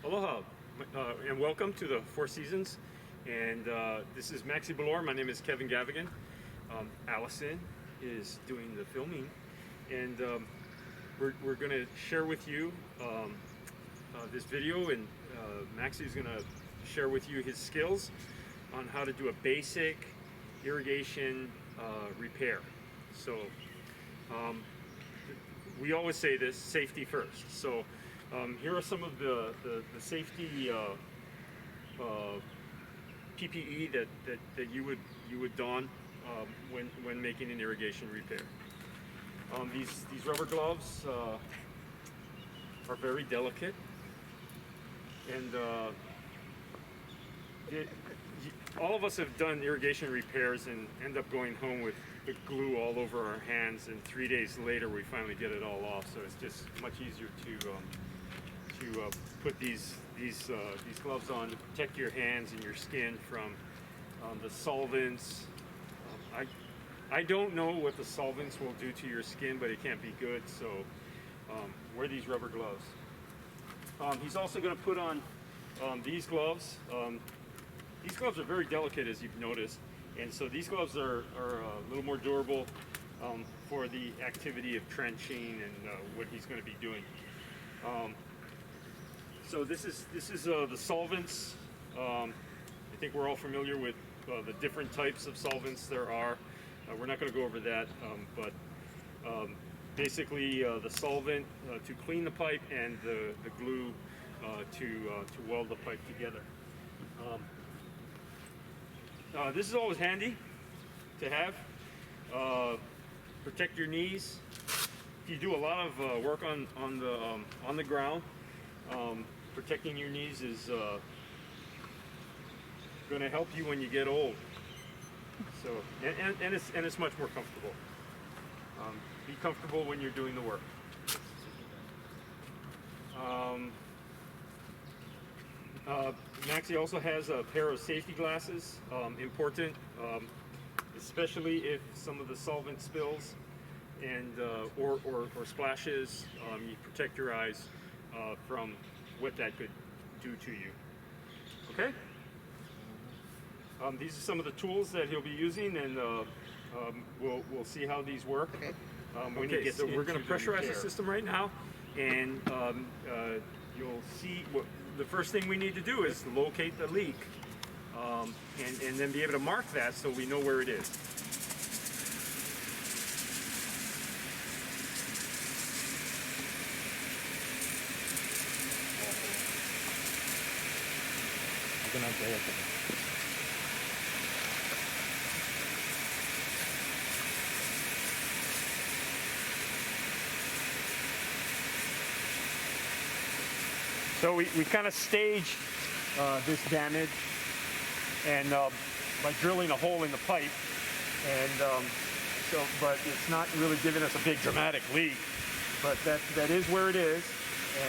Aloha, and welcome to the Four Seasons. And this is Maxi Belor. My name is Kevin Gavigan. Allison is doing the filming, and we're going to share with you this video, and Maxi is going to share with you his skills on how to do a basic irrigation repair. So we always say this: safety first. So here are some of the safety PPE that you would don when making an irrigation repair. These rubber gloves are very delicate, and all of us have done irrigation repairs and end up going home with the glue all over our hands, and 3 days later we finally get it all off. So it's just much easier to put these gloves on to protect your hands and your skin from the solvents. I don't know what the solvents will do to your skin, but it can't be good, so wear these rubber gloves. He's also going to put on these gloves. These gloves are very delicate, as you've noticed, and so these gloves are a little more durable for the activity of trenching and what he's going to be doing. So this is the solvents. I think we're all familiar with the different types of solvents there are. We're not going to go over that, but basically the solvent to clean the pipe and the glue to weld the pipe together. This is always handy to have. Protect your knees. If you do a lot of work on the ground, protecting your knees is going to help you when you get old. So, and it's much more comfortable. Be comfortable when you're doing the work. Maxi also has a pair of safety glasses. Important, especially if some of the solvent spills and or splashes. You protect your eyes from what that could do to you. Okay? These are some of the tools that he'll be using, and we'll see how these work. Okay. So we're going to pressurize the system right now, and you'll see what the first thing we need to do is locate the leak, and then be able to mark that so we know where it is. So we kind of stage this damage, and by drilling a hole in the pipe, and but it's not really giving us a big dramatic leak, but that is where it is.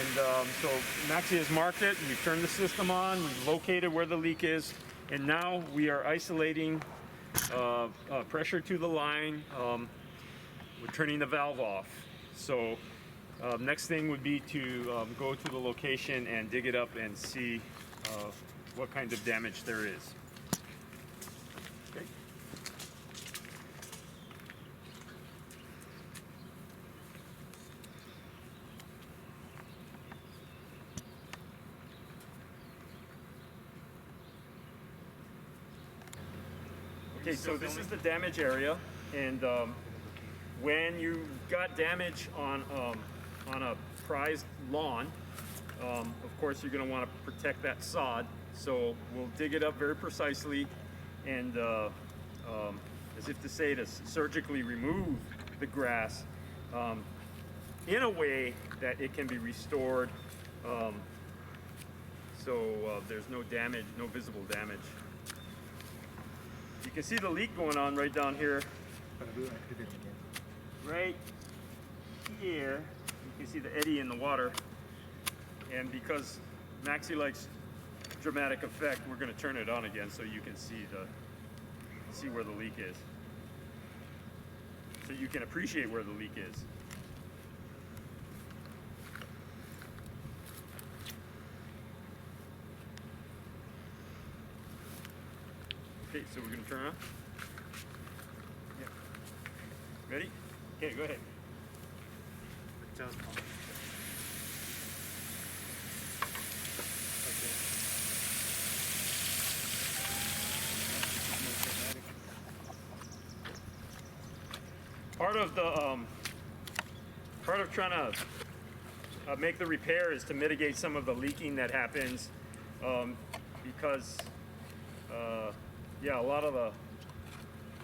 And so Maxi has marked it, we've turned the system on, we've located where the leak is, and now we are isolating pressure to the line. We're turning the valve off. So next thing would be to go to the location and dig it up and see what kind of damage there is. Okay. Okay, so this is the damage area, and when you got damage on a prized lawn, of course you're going to want to protect that sod. So we'll dig it up very precisely, and as if to say, to surgically remove the grass in a way that it can be restored, so there's no damage, no visible damage. You can see the leak going on right down here. Right here, you can see the eddy in the water. And because Maxi likes dramatic effect, we're going to turn it on again so you can see where the leak is. So you can appreciate where the leak is. turn around. Yeah. Ready? Okay, go ahead. Just pump. Part of trying to make the repair is to mitigate some of the leaking that happens, because yeah, a lot of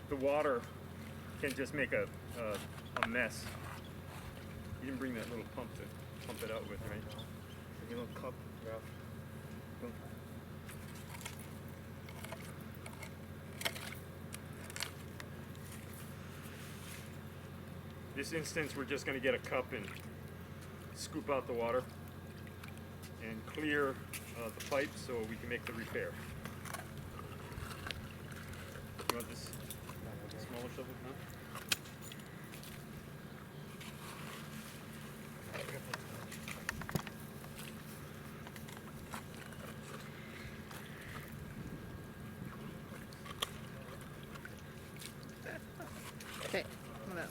the water can just make a mess. You didn't bring that little pump to pump it out with, right? A little cup. Yeah. This instance, we're just going to get a cup and scoop out the water and clear the pipe so we can make the repair. You want this smaller shovel? No? Okay, hold up.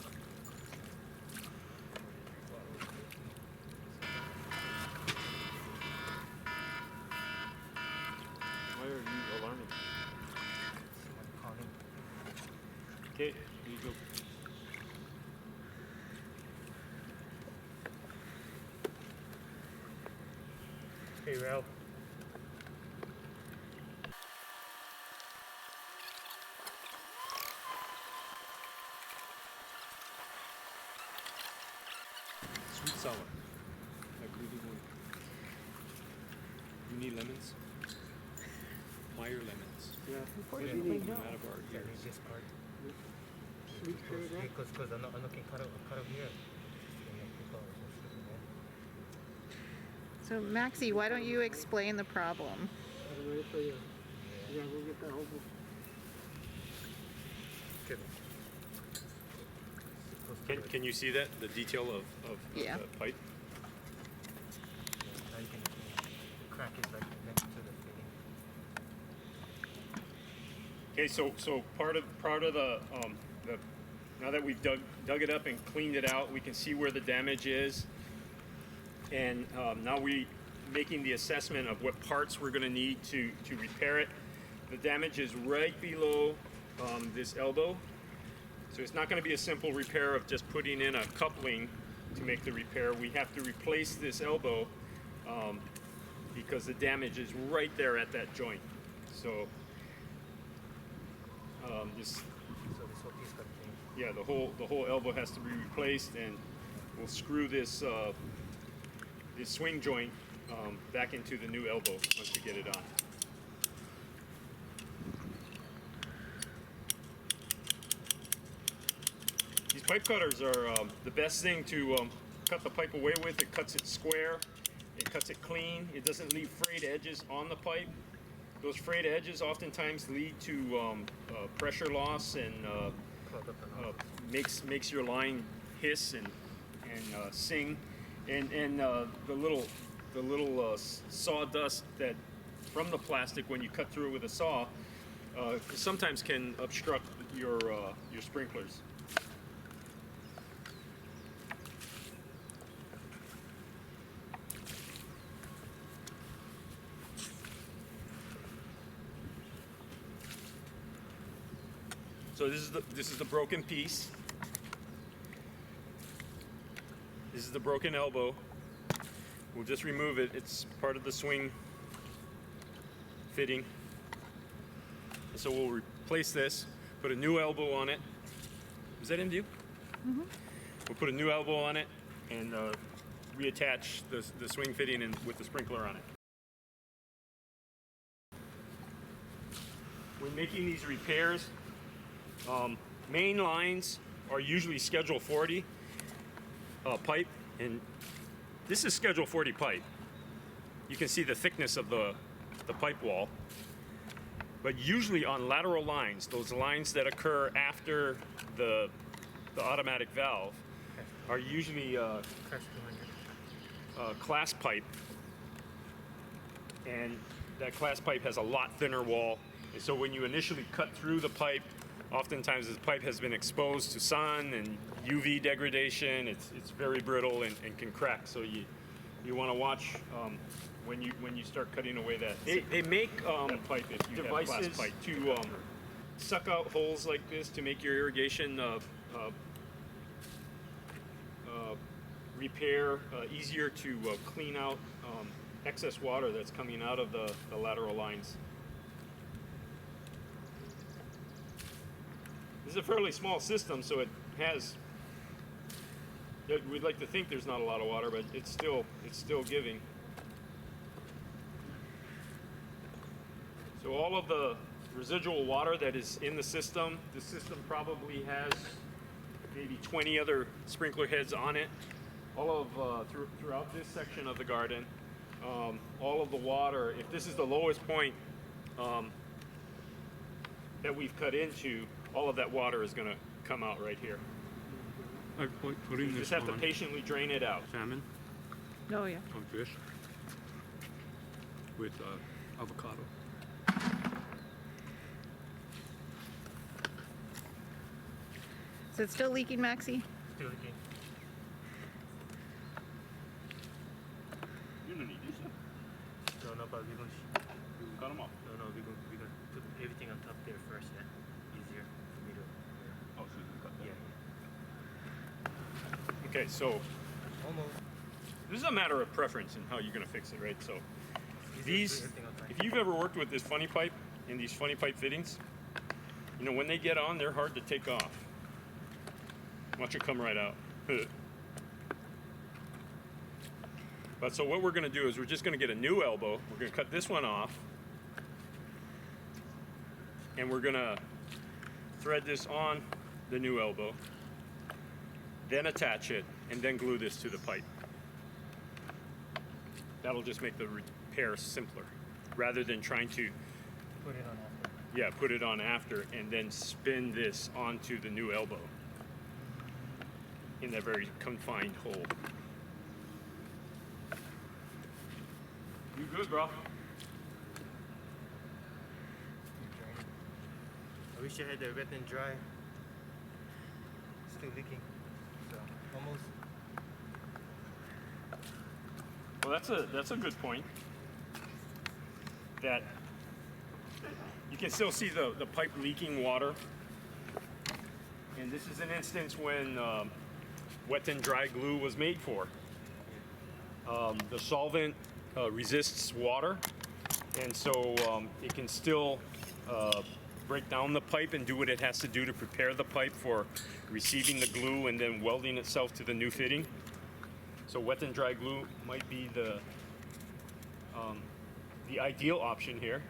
Why are you alarming? Okay, here you go. Hey, Ralph. Sweet sour. Like really good. You need lemons? Meyer lemons. Yeah. They need come out of our ears. This part. Because I'm looking cut up here. So Maxie, why don't you explain the problem? I'll wait for you. Yeah, we'll get that whole book. Can you see that? The detail of Yeah. the pipe? Now you can the crack is like next to the fitting. Okay, so part of the now that we've dug it up and cleaned it out, we can see where the damage is, and now we making the assessment of what parts we're going to need to repair it. The damage is right below this elbow, so it's not going to be a simple repair of just putting in a coupling to make the repair. We have to replace this elbow because the damage is right there at that joint. So this. So this whole piece got changed. Yeah, the whole elbow has to be replaced, and we'll screw this this swing joint back into the new elbow once we get it on. These pipe cutters are the best thing to cut the pipe away with. It cuts it square, it cuts it clean, it doesn't leave frayed edges on the pipe. Those frayed edges oftentimes lead to pressure loss and makes your line hiss and sing, and the little sawdust that from the plastic when you cut through it with a saw sometimes can obstruct your sprinklers. So this is the broken piece. This is the broken elbow. We'll just remove it. It's part of the swing fitting. So we'll replace this, put a new elbow on it. Is that in view? Mm-hmm. We'll put a new elbow on it and reattach the swing fitting in with the sprinkler on it. When making these repairs, main lines are usually Schedule 40 pipe, and this is Schedule 40 pipe. You can see the thickness of the pipe wall. But usually on lateral lines, those lines that occur after the automatic valve, are usually class pipe, and that class pipe has a lot thinner wall And so when you initially cut through the pipe, oftentimes the pipe has been exposed to sun and UV degradation. It's very brittle and can crack. So you want to watch when you start cutting away that. They make that pipe if you devices have glass pipe to suck out holes like this to make your irrigation repair easier to clean out excess water that's coming out of the lateral lines. This is a fairly small system, so it has. We'd like to think there's not a lot of water, but it's still giving. So all of the residual water that is in the system probably has maybe 20 other sprinkler heads on it. All of throughout this section of the garden, all of the water. If this is the lowest point that we've cut into, all of that water is going to come out right here. Putting You this just have to on patiently drain it out. salmon Oh, yeah. on fish with avocado. Is it still leaking, Maxie? Still leaking. You don't need these. No, but we're gonna Cut them off. no, we're gonna put everything on top there first. Yeah, easier for me to. Oh, so you can cut Yeah. Okay, so Almost. this is a matter of preference and how you're going to fix it, right? So these, Everything on top. if you've ever worked with this funny pipe and these funny pipe fittings, you know when they get on, they're hard to take off. Watch it come right out. But so what we're going to do is we're just going to get a new elbow. We're going to cut this one off, and we're going to thread this on the new elbow, then attach it, and then glue this to the pipe. That'll just make the repair simpler, rather than trying to, Put it on after. yeah, put it on after and then spin this onto the new elbow in that very confined hole. You good, bro? I wish I had the wet and dry. Still leaking. So almost. Well, that's a good point. That you can still see the pipe leaking water. And this is an instance when wet and dry glue was made for. The solvent resists water, and so it can still break down the pipe and do what it has to do to prepare the pipe for receiving the glue and then welding itself to the new fitting. So wet and dry glue might be the ideal option here,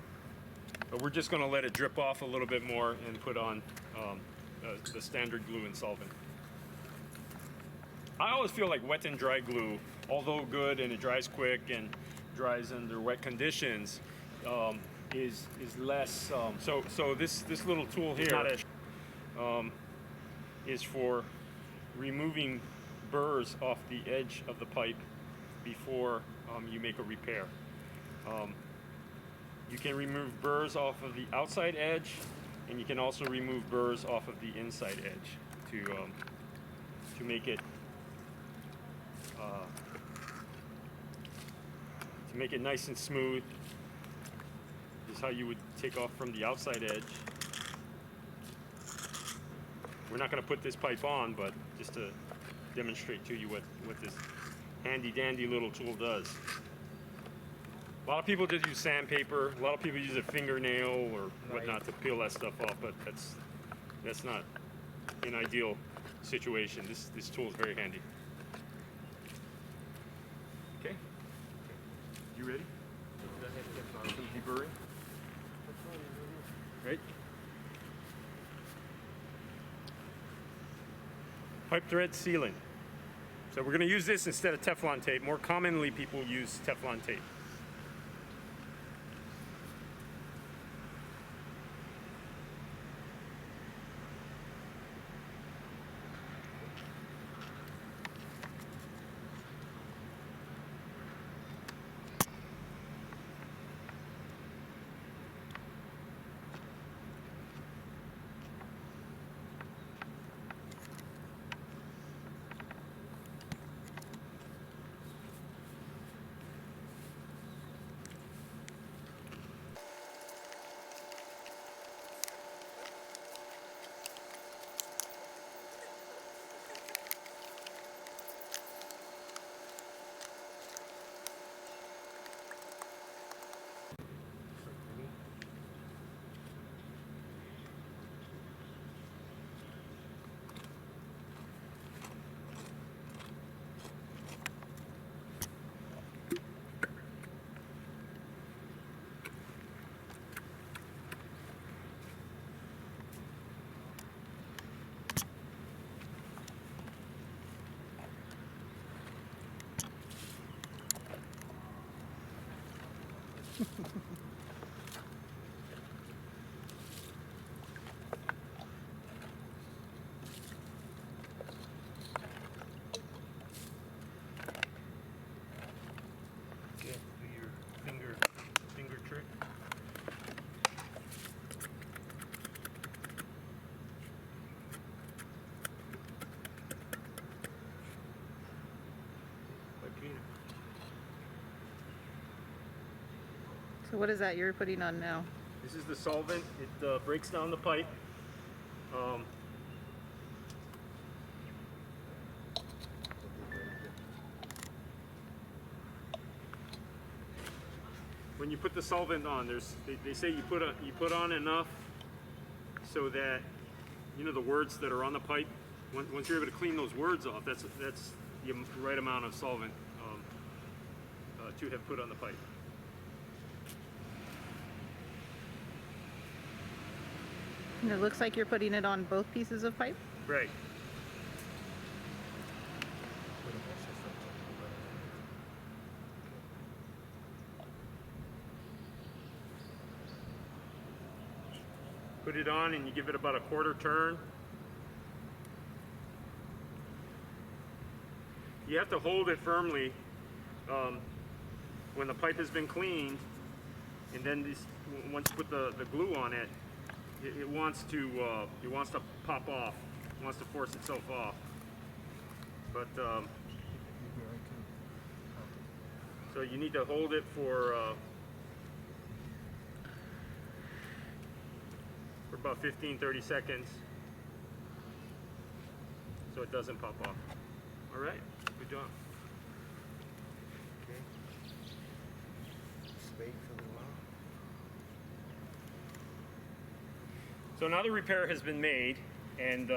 but we're just going to let it drip off a little bit more and put on the standard glue and solvent. I always feel like wet and dry glue, although good and it dries quick and dries under wet conditions, is less. So this little tool here is for removing burrs off the edge of the pipe before you make a repair. You can remove burrs off of the outside edge, and you can also remove burrs off of the inside edge to make it nice and smooth. This is how you would take off from the outside edge. We're not going to put this pipe on, but just to demonstrate to you what this handy dandy little tool does. A lot of people just use sandpaper. A lot of people use a fingernail or whatnot to peel that stuff off, but that's not an ideal situation. This tool is very handy. Okay. You ready? Some deburring. Right. Pipe thread sealing. So we're going to use this instead of Teflon tape. More commonly, people use Teflon tape. Okay, do your finger trick. Quite clean. So what is that you're putting on now? This is the solvent. It breaks down the pipe. When you put the solvent on, they say you put on enough so that the words that are on the pipe. Once you're able to clean those words off, that's the right amount of solvent to have put on the pipe. And it looks like you're putting it on both pieces of pipe. Right. Put it on and you give it about a quarter turn. You have to hold it firmly when the pipe has been cleaned, and then once you put the glue on it, it wants to pop off. It wants to force itself off. But so you need to hold it for about 15-30 seconds so it doesn't pop off. All right, good job. Okay. Just wait for a while. So now the repair has been made, and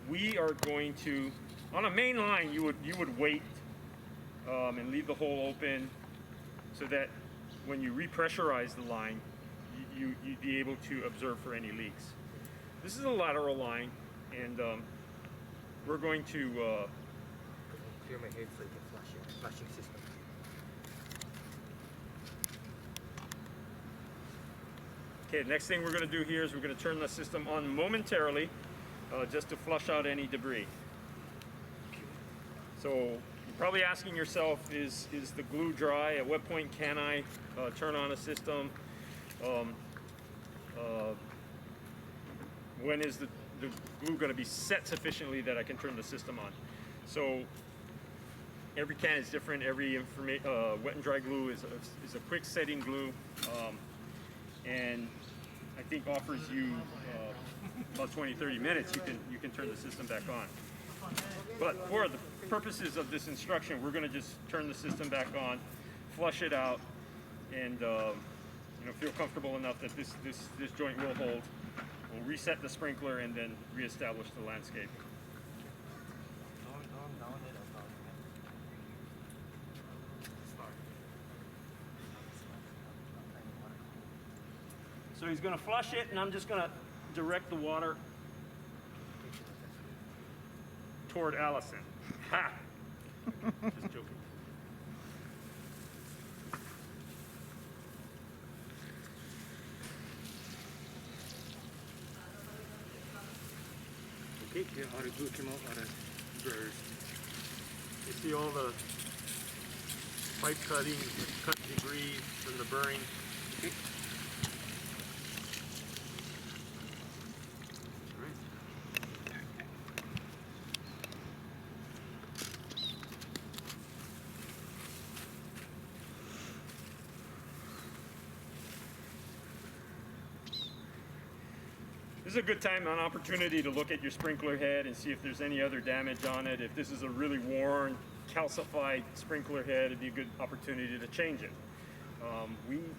we are going to, on a main line, you would wait and leave the hole open so that when you repressurize the line, you'd be able to observe for any leaks. This is a lateral line, and we're going to Clear my head so you can flush it. Flushing system. okay, next thing we're going to do here is we're going to turn the system on momentarily just to flush out any debris. So you're probably asking yourself, is the glue dry? At what point can I turn on a system? When is the glue going to be set sufficiently that I can turn the system on? So every can is different. Every wet and dry glue is a quick setting glue, and I think offers you about 20-30 minutes. You can turn the system back on. But for the purposes of this instruction, we're going to just turn the system back on, flush it out, and feel comfortable enough that this joint will hold. We'll reset the sprinkler and then reestablish the landscape. So he's going to flush it, and I'm just going to direct the water toward Allison. Ha! Just joking. Okay, yeah, all the glue came out of Burrs. You see all the pipe cutting, cut debris from the burring. Okay. This is a good time, an opportunity to look at your sprinkler head and see if there's any other damage on it. If this is a really worn, calcified sprinkler head, it'd be a good opportunity to change it.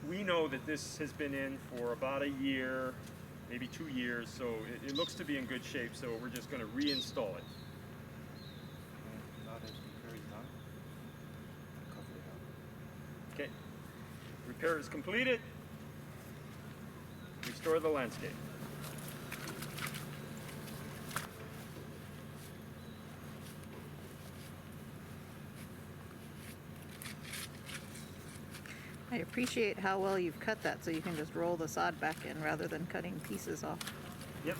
We know that this has been in for about a year, maybe 2 years, so it looks to be in good shape, so we're just going to reinstall it. Now that repair is done, cover it up. Okay, repair is completed. Restore the landscape. I appreciate how well you've cut that so you can just roll the sod back in rather than cutting pieces off. Yep.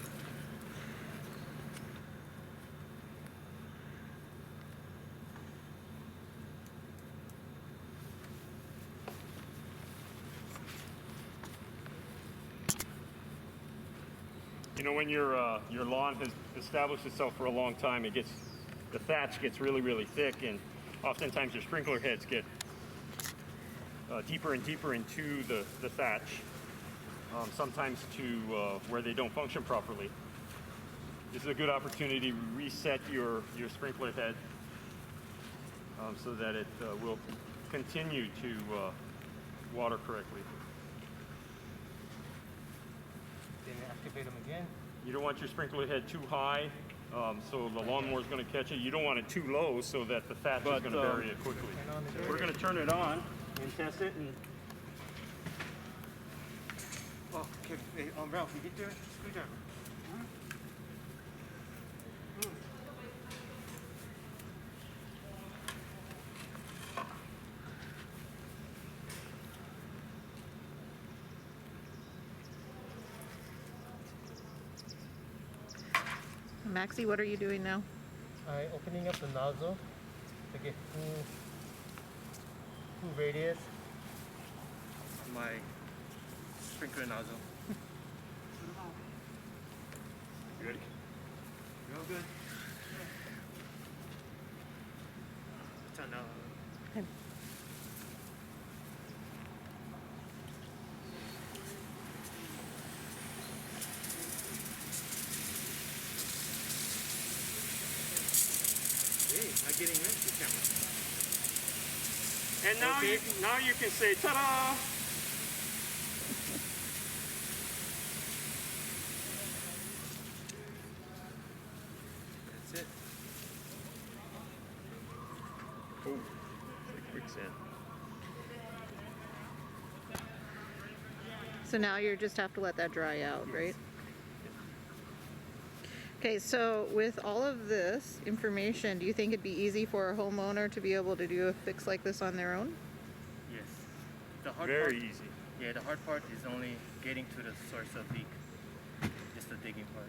You know, when your lawn has established itself for a long time, the thatch gets really thick, and oftentimes your sprinkler heads get deeper and deeper into the thatch, sometimes to where they don't function properly. This is a good opportunity to reset your sprinkler head so that it will continue to water correctly. Then activate them again. You don't want your sprinkler head too high, so the lawnmower is going to catch it. You don't want it too low so that the thatch is going to bury it quickly. We're going to turn it on and test it. And Oh, okay. Hey, Ralph, you get the screwdriver. Maxie, what are you doing now? I'm opening up the nozzle to get full radius. My sprinkler nozzle. good. Real good. Turn out. Hey, I'm getting rid of the camera. And now Okay. now you can say ta-da! That's it. Oh, quicksand. So now you just have to let that dry out, right? Okay, so with all of this information, do you think it'd be easy for a homeowner to be able to do a fix like this on their own? Yes. The hard Very part, easy. Yeah, the hard part is only getting to the source of leak. Just the digging part.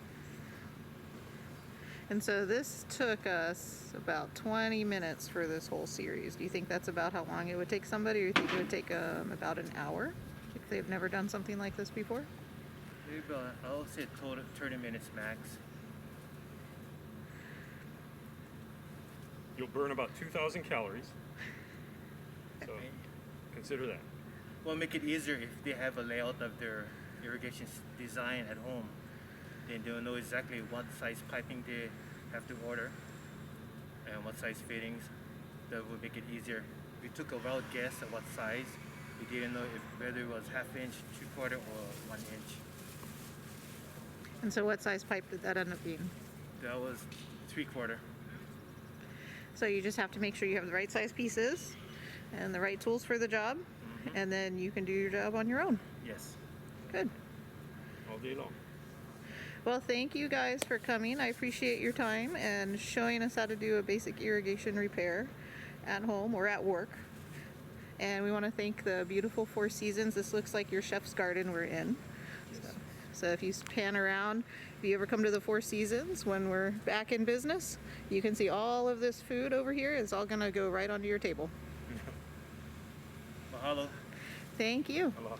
And so this took us about 20 minutes for this whole series. Do you think that's about how long it would take somebody, or do you think it would take about an hour if they've never done something like this before? Maybe about, I'll say total 30 minutes max. You'll burn about 2,000 calories. So consider that. Well, make it easier if they have a layout of their irrigation design at home. Then they'll know exactly what size piping they have to order and what size fittings. That would make it easier. We took a wild guess at what size. We didn't know whether it was ½ inch, 3/4, or 1 inch. And so what size pipe did that end up being? That was 3/4. So you just have to make sure you have the right size pieces and the right tools for the job, and then you can do your job on your own. Yes. Good. All day long. Well, thank you guys for coming. I appreciate your time and showing us how to do a basic irrigation repair at home or at work. And we want to thank the beautiful Four Seasons. This looks like your chef's garden we're in. So if you pan around, if you ever come to the Four Seasons when we're back in business, you can see all of this food over here. It's all going to go right onto your table. Mahalo. Thank you. Aloha.